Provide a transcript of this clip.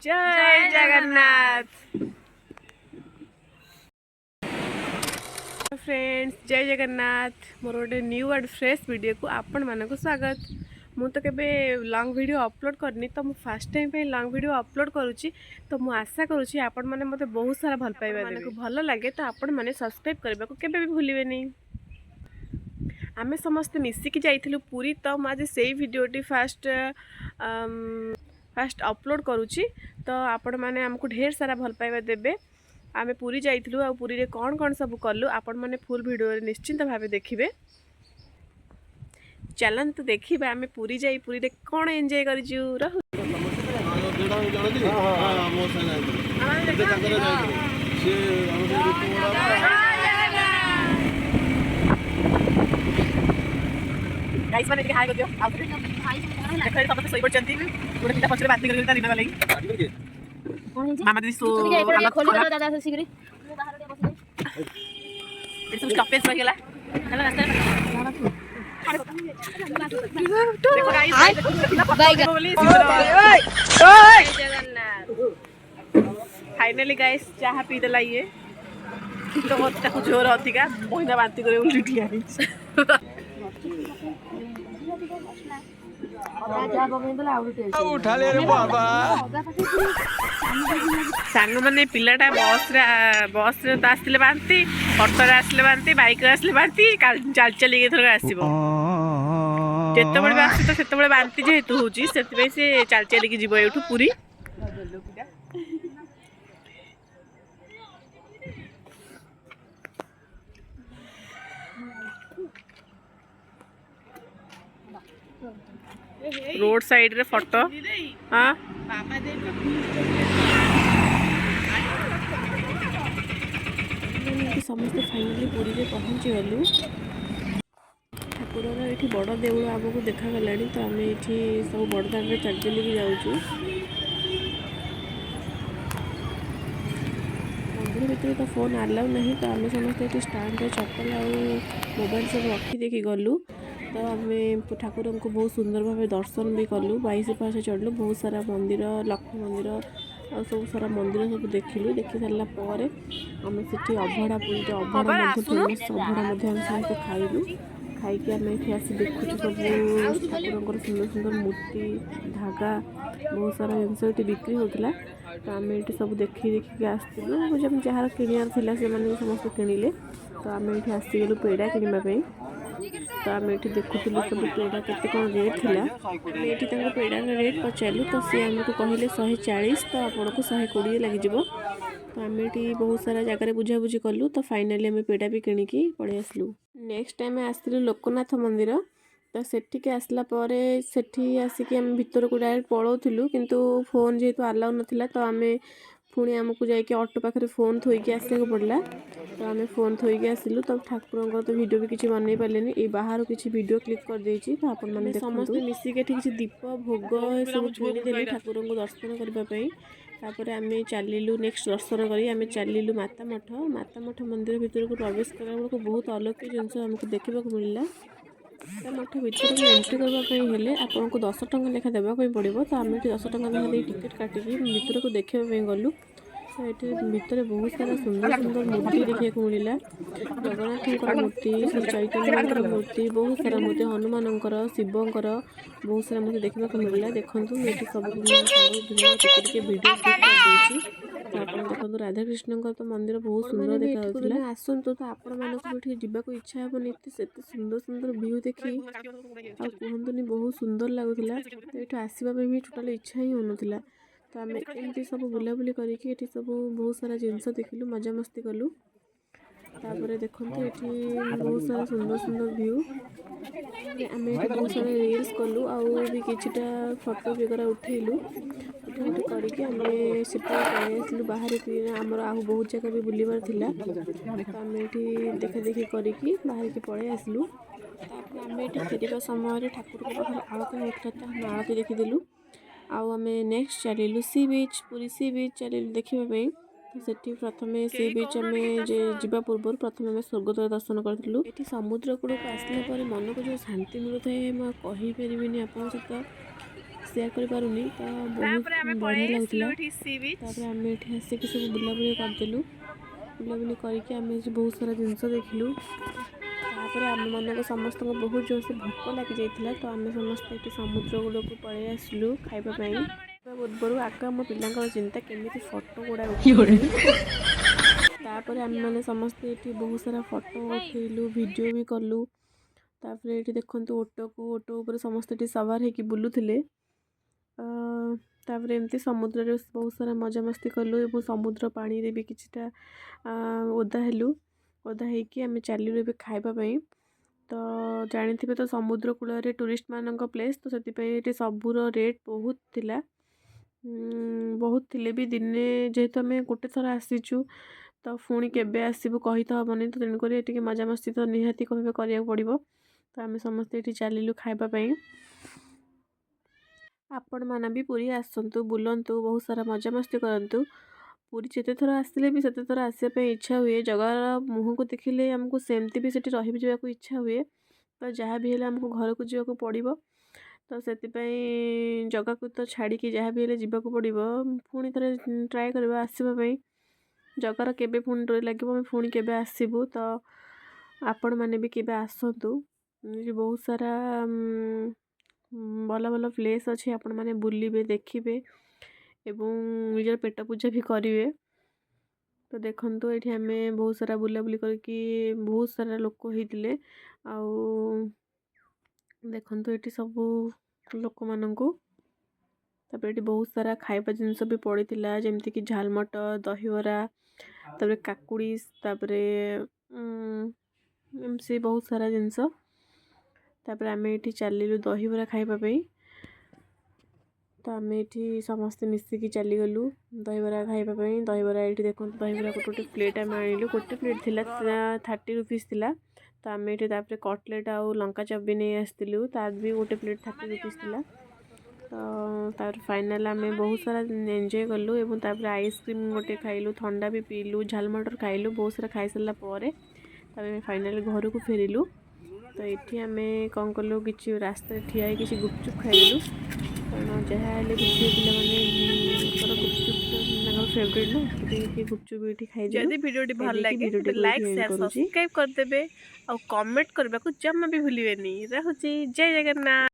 जय जगन्नाथ फ्रेंड्स, जय जगन्नाथ। मोर गोटे न्यू एंड फ्रेश वीडियो को आपण मानक स्वागत। मु तो केबे लॉन्ग वीडियो अपलोड करनी, तो मु फर्स्ट टाइम पे लॉन्ग वीडियो अपलोड करूची। तो मु आशा करूची आपण माने मते बहुत सारा भल पाइबा देबे। माने भल लागे तो आपण माने सब्सक्राइब करबा को केबे भी भूलिबे नहीं। आमे समस्त मिसिकी जाइथिलु पूरी, तो मु आज सेही वीडियोटी फास्ट अपलोड करूची। तो आपण माने हमको ढेर सारा भल पाइबा देबे। आमे पूरी जाइथिलु आ पूरी रे कौन कौन सब कलु आपण माने फुल वीडियो रे निश्चिंत भाबे देखिबे। चलंतु देखिबे आमे पूरी जाई पूरी रे कौन एंजॉय करिजु रहु। गाइस माने हाय गदियो आउ देखै सब सही पडचंती गोटे किता पछरे बात करके दिना वाला मामा दीदी सो खोली दो दादा से सिगरी मु बाहर दे बसले इट्स स्टॉपेज हो गेला चलो रास्ता देखो गाइस बाय ओए जगन्नाथ। फाइनली गाइस चाहा पी देला ये तो बहुत ताको जोर अधिका पहिना बांती करे उल्टी आई सांग मैंने पिलाटा बस रे तो आसले बांती, ऑटो रे आसले बांती, बाइक रे आसले बांती, चल चल थर आसो जिते भी आस तो से बांती जेहेतु होची से चल चल की जीव एठू पूरी। रोड साइड रे फोटो हाँ समस्ते फाइनली पूरी रे पहुँची गलु। ठाकुर ये बड़ देउल आमको देखागला, तो आम ये सब बड़दान में चल चल भी जाऊँ। मंदिर भीतर तो फोन आलाउ नहीं, तो आम समस्त ये स्टांड चप्पल आ मोबाइल सब रखी देखी गलु। तो आम ठाकुर को बहुत सुंदर भाव दर्शन भी कलु। 22 पास चढ़लु, बहुत सारा मंदिर, लक्ष्मी मंदिर और सब सारा मंदिर सब देखिलु। देखि सारा पर आम से अभड़ा पुरी अभड़ा फेमस अभड़ा समस्त खाइलु। खाई आम ये आसी देखु सब ठाकुर सुंदर सुंदर मूर्ति धागा बहुत सारा जिनस ये बिक्री होता। तो आम ये सब देखिकी आसलु जब जार किणार से समस्त किणिले। तो आम ये आसीगलु पेड़ा किणवाई। तो आम ये देखुलु सब पेड़ा के कौन रेट थी। ये पेड़ा रेट पचारू तो सी आमको कहले 140, तो आपन को 120 लगे। तो आम ये बहुत सारा जगह बुझाबुझी कलु। तो फाइनाली आम पेड़ा भी किणिकी पड़े आसलु। नेक्स्ट टाइम आसलु लोकनाथ मंदिर। तो सेठिके आसला परे सेठी आसिक आम भीतर को डायरेक्ट पलाऊलु, किंतु फोन जेहेतु अलाउ नाला तो आम पुणी आमको जाकि ऑटो पाखे फोन थोइकी आसको पड़ला। तो आम फोन थोइकी आसिलु। तो ठाकुर तो वीडियो भी किसी बनई पारे, ये बाहर किसी वीडियो क्लिक कर देछि। तो आपण माने समस्त मिसिके किसी दीप भोग सब किणीदेली ठाकुर को दर्शन करने। तापर आम चलिलु नेक्स्ट दर्शन करी आम चलिलु माता मठ मंदिर भीतर को प्रवेश करा बेलू बहुत अलौकिक जिनस आमको देखा मिलला। मठ भीतर को एंट्री करने आपको 10 टंका लेखा देवाक पड़ो। तो आम 10 टंका लेखा टिकेट काटिकी भीतर को देखापी गलु। तो ये भीतर बहुत सारा सुंदर सुंदर मूर्ति देखा मिलला। जगन्नाथ मूर्ति, श्री चैतन्य मूर्ति, बहुत सारा मूर्ति, हनुमानकर, शिवंकर बहुत सारा मूर्ति देखा मिलला। देखूँ ये सब टिके वीडियो तो आप देखो राधाकृष्ण तो मंदिर बहुत सुंदर देखा आसतु। तो आपण मानक जावाक इच्छा हेनी, से सुंदर सुंदर व्यू देखी कहतुनि बहुत सुंदर लगुला। तो ये आसवा भी टोटाल इच्छा ही होना। तो आम एमती सब बुलाबुली करके सब बहुत सारा जिनस देखिलु, मजा मस्ती कलु। तापर देखते ये बहुत सारा सुंदर सुंदर व्यू आम बहुत सारा रील्स कलु भी किछिटा फोटो वगैरह उठेलु। उठे करके आम से पलू बाहर आमर आ बहुत जगह भी बुलवार थिला। तो आम ये देखा देखी करके बाहर के पलि आसलु। आम ये फेरवा समय ठाकुर आलती होता तो हम आलती देखीदेलु। आम नेक्स्ट चलिलु सी बीच, पूरी सी बीच चलिलु देखापी। तो सेठी प्रथम सी बीच आम जा पूर्व प्रथम आम स्वर्गद्वार दर्शन करूँ। ये समुद्र कूल को आसला मन को जो शांति मिलता है मैं कहीपरि आप सहित ସେୟାର କରିପାରୁନି। ତ ବହୁତ ବଢ଼ିଆ ଲାଗୁଥିଲା। ତାପରେ ଆମେ ଏଠି ଆସିକି ସବୁ ବୁଲାବୁଲି କରିଦେଲୁ। ବୁଲାବୁଲି କରିକି ଆମେ ବହୁତ ସାରା ଜିନିଷ ଦେଖିଲୁ। ତାପରେ ଆମମାନଙ୍କୁ ସମସ୍ତଙ୍କୁ ବହୁତ ଜୋରସେ ଭୋକ ଲାଗିଯାଇଥିଲା। ତ ଆମେ ସମସ୍ତେ ଏଠି ସମୁଦ୍ର କୂଳକୁ ପଳେଇ ଆସିଲୁ ଖାଇବା ପାଇଁ। ପୂର୍ବରୁ ଆଗ ଆମ ପିଲାଙ୍କର ଚିନ୍ତା କେମିତି ଫଟୋ ଗୁଡ଼ା ଉଠେଇବୁ। ତାପରେ ଆମେମାନେ ସମସ୍ତେ ଏଠି ବହୁତ ସାରା ଫଟୋ ଉଠେଇଲୁ, ଭିଡ଼ିଓ ବି କଲୁ। ତାପରେ ଏଠି ଦେଖନ୍ତୁ ଓଟୋ ଉପରେ ସମସ୍ତେ ଏଠି ସୱାର ହେଇକି ବୁଲୁଥିଲେ। ତାପରେ ଏମିତି ସମୁଦ୍ରରେ ବହୁତ ସାରା ମଜାମସ୍ତି କଲୁ ଏବଂ ସମୁଦ୍ର ପାଣିରେ ବି କିଛିଟା ଓଦା ହେଲୁ। ଓଦା ହେଇକି ଆମେ ଚାଲିଲୁ ଏବେ ଖାଇବା ପାଇଁ। ତ ଜାଣିଥିବେ ତ ସମୁଦ୍ର କୂଳରେ ଟୁରିଷ୍ଟମାନଙ୍କ ପ୍ଲେସ୍, ତ ସେଥିପାଇଁ ଏଠି ସବୁର ରେଟ୍ ବହୁତ ଥିଲା। ବହୁତ ଥିଲେ ବି ଦିନେ ଯେହେତୁ ଆମେ ଗୋଟେ ଥର ଆସିଛୁ ତ ପୁଣି କେବେ ଆସିବୁ କହି ତ ହେବନି। ତ ତେଣୁକରି ଟିକେ ମଜାମସ୍ତି ତ ନିହାତି ଭାବେ କରିବାକୁ ପଡ଼ିବ। ତ ଆମେ ସମସ୍ତେ ଏଠି ଚାଲିଲୁ ଖାଇବା ପାଇଁ। ଆପଣମାନେ ବି ପୁରୀ ଆସନ୍ତୁ, ବୁଲନ୍ତୁ, ବହୁତ ସାରା ମଜାମସ୍ତି କରନ୍ତୁ। ପୁରୀ ଯେତେ ଥର ଆସିଲେ ବି ସେତେ ଥର ଆସିବା ପାଇଁ ଇଚ୍ଛା ହୁଏ। ଜଗାର ମୁହଁକୁ ଦେଖିଲେ ଆମକୁ ସେମିତି ବି ସେଠି ରହିଯିବାକୁ ଇଚ୍ଛା ହୁଏ। ତ ଯାହା ବି ହେଲେ ଆମକୁ ଘରକୁ ଯିବାକୁ ପଡ଼ିବ। ତ ସେଥିପାଇଁ ଜଗାକୁ ତ ଛାଡ଼ିକି ଯାହା ବି ହେଲେ ଯିବାକୁ ପଡ଼ିବ। ପୁଣି ଥରେ ଟ୍ରାଏ କରିବା ଆସିବା ପାଇଁ। ଜଗାର କେବେ ପୁଣି ଡୋରି ଲାଗିବ ଆମେ ପୁଣି କେବେ ଆସିବୁ। ତ ଆପଣମାନେ ବି କେବେ ଆସନ୍ତୁ। ବହୁତ ସାରା ଭଲ ଭଲ ପ୍ଲେସ୍ ଅଛି, ଆପଣମାନେ ବୁଲିବେ, ଦେଖିବେ ଏବଂ ନିଜର ପେଟ ପୂଜା ବି କରିବେ। ତ ଦେଖନ୍ତୁ ଏଠି ଆମେ ବହୁତ ସାରା ବୁଲାବୁଲି କରିକି ବହୁତ ସାରା ଲୋକ ହେଇଥିଲେ। ଆଉ ଦେଖନ୍ତୁ ଏଠି ସବୁ ଲୋକମାନଙ୍କୁ। ତାପରେ ଏଠି ବହୁତ ସାରା ଖାଇବା ଜିନିଷ ବି ପଡ଼ିଥିଲା, ଯେମିତିକି ଝାଲ ମଟର, ଦହିବରା, ତାପରେ କାକୁଡ଼ି, ତାପରେ ଏମିତି ବହୁତ ସାରା ଜିନିଷ। ତାପରେ ଆମେ ଏଠି ଚାଲିଲୁ ଦହିବରା ଖାଇବା ପାଇଁ। ତ ଆମେ ଏଠି ସମସ୍ତେ ମିଶିକି ଚାଲିଗଲୁ ଦହିବରା ଖାଇବା ପାଇଁ। ଦହିବରା ଏଠି ଦେଖନ୍ତୁ ଦହିବରା ଗୋଟେ ପ୍ଲେଟ୍ ଆମେ ଆଣିଲୁ। ଗୋଟେ ପ୍ଲେଟ୍ ଥିଲା 30 ରୁପିସ୍ ଥିଲା। ତ ଆମେ ଏଠି ତାପରେ କଟଲେଟ୍ ଆଉ ଲଙ୍କା ଚପ୍ ବି ନେଇ ଆସିଥିଲୁ, ତାର ବି ଗୋଟେ ପ୍ଲେଟ୍ 30 ରୁପିସ୍ ଥିଲା। ତ ତାପରେ ଫାଇନାଲ୍ ଆମେ ବହୁତ ସାରା ଏନ୍ଜୟ କଲୁ ଏବଂ ତାପରେ ଆଇସ୍କ୍ରିମ୍ ଗୋଟେ ଖାଇଲୁ, ଥଣ୍ଡା ବି ପିଇଲୁ, ଝାଲ ମଟର ଖାଇଲୁ। ବହୁତ ସାରା ଖାଇସାରିଲା ପରେ ତାପରେ ଫାଇନାଲ୍ ଘରକୁ ଫେରିଲୁ। ତ ଏଠି ଆମେ କ'ଣ କଲୁ, କିଛି ରାସ୍ତାରେ ଠିଆ ହେଇକି କିଛି ଗୁପଚୁପ୍ ଖାଇଦେଲୁ। କାରଣ ଯାହା ହେଲେ ବି ଝିଅ ପିଲାମାନଙ୍କର ଗୁପଚୁପ୍ ତାଙ୍କର ଫେଭରେଟ୍ ନା, ସେଥିପାଇଁ ଗୁପଚୁପ୍ ଏଠି ଖାଇଦେଲୁ। ଯଦି ଭିଡ଼ିଓଟି ଭଲ ଲାଗେ ତେବେ ଭିଡ଼ିଓଟିକୁ ଏଠି ଲାଇକ୍, ଏଣ୍ଡ ସେୟାର, କରୁଛି। ସବସ୍କ୍ରାଇବ୍ କରିଦେବେ ଆଉ କମେଣ୍ଟ କରିବାକୁ ଜମା ବି ଭୁଲିବେନି। ରହୁଛି, ଜୟ ଜଗନ୍ନାଥ।